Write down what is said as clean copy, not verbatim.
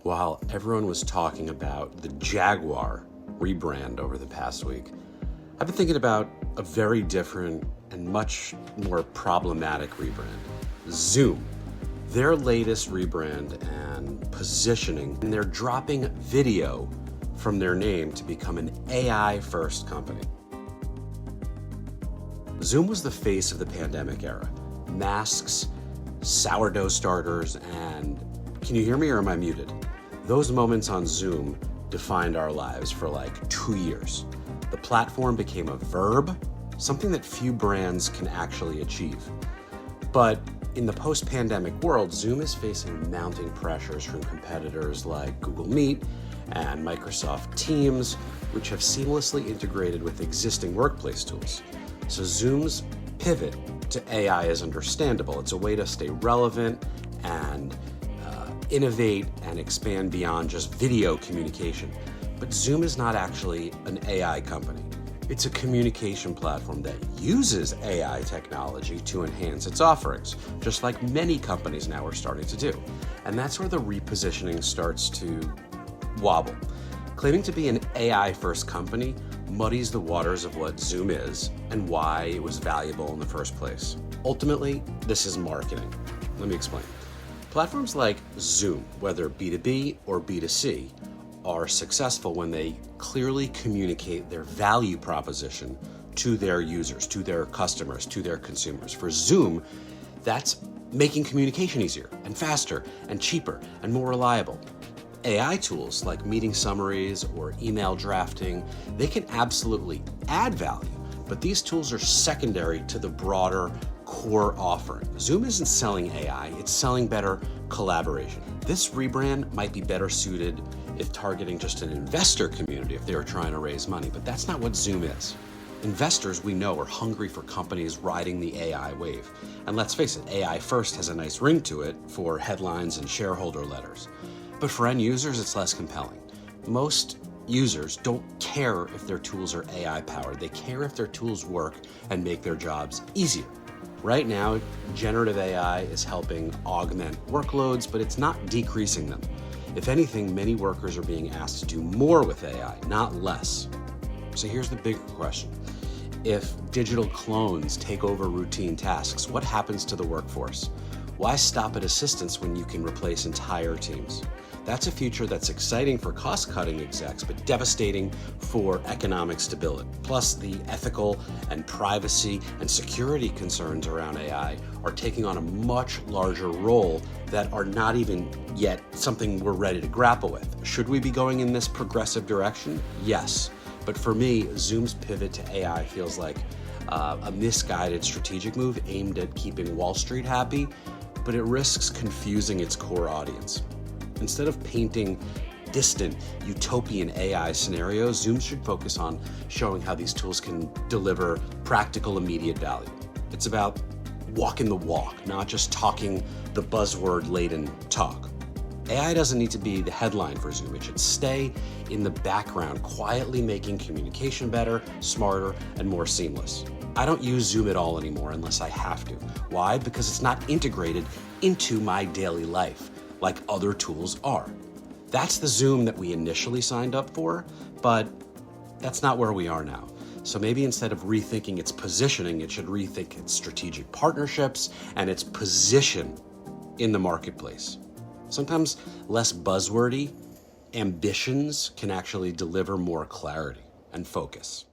While everyone was talking about the Jaguar rebrand over the past week, I've been thinking about a very different and much more problematic rebrand. Zoom. Their latest rebrand and positioning, and they're dropping video from their name to become an AI-first company. Zoom was the face of the pandemic era. Masks, sourdough starters, and can you hear me or am I muted? Those moments on Zoom defined our lives for like 2 years. The platform became a verb, something that few brands can actually achieve. But in the post-pandemic world, Zoom is facing mounting pressures from competitors like Google Meet and Microsoft Teams, which have seamlessly integrated with existing workplace tools. So Zoom's pivot to AI is understandable. It's a way to stay relevant and innovate and expand beyond just video communication. But Zoom is not actually an AI company. It's a communication platform that uses AI technology to enhance its offerings, just like many companies now are starting to do. And that's where the repositioning starts to wobble. Claiming to be an AI-first company muddies the waters of what Zoom is and why it was valuable in the first place. Ultimately, this is marketing. Let me explain. Platforms like Zoom, whether B2B or B2C, are successful when they clearly communicate their value proposition to their users, to their customers, to their consumers. For Zoom, that's making communication easier and faster and cheaper and more reliable. AI tools like meeting summaries or email drafting, they can absolutely add value, but these tools are secondary to the broader core offering. Zoom isn't selling AI, it's selling better collaboration. This rebrand might be better suited if targeting just an investor community if they were trying to raise money, but that's not what Zoom is. Investors, we know, are hungry for companies riding the AI wave. And let's face it, AI first has a nice ring to it for headlines and shareholder letters. But for end users, it's less compelling. Most users don't care if their tools are AI powered. They care if their tools work and make their jobs easier. Right now, generative AI is helping augment workloads, but it's not decreasing them. If anything, many workers are being asked to do more with AI, not less. So here's the big question. If digital clones take over routine tasks, what happens to the workforce? Why stop at assistants when you can replace entire teams? That's a future that's exciting for cost-cutting execs, but devastating for economic stability. Plus, the ethical and privacy and security concerns around AI are taking on a much larger role that are not even yet something we're ready to grapple with. Should we be going in this progressive direction? Yes. But for me, Zoom's pivot to AI feels like a misguided strategic move aimed at keeping Wall Street happy, but it risks confusing its core audience. Instead of painting distant, utopian AI scenarios, Zoom should focus on showing how these tools can deliver practical, immediate value. It's about walking the walk, not just talking the buzzword-laden talk. AI doesn't need to be the headline for Zoom. It should stay in the background, quietly making communication better, smarter, and more seamless. I don't use Zoom at all anymore unless I have to. Why? Because it's not integrated into my daily life like other tools are. That's the Zoom that we initially signed up for, but that's not where we are now. So maybe instead of rethinking its positioning, it should rethink its strategic partnerships and its position in the marketplace. Sometimes less buzzwordy ambitions can actually deliver more clarity and focus.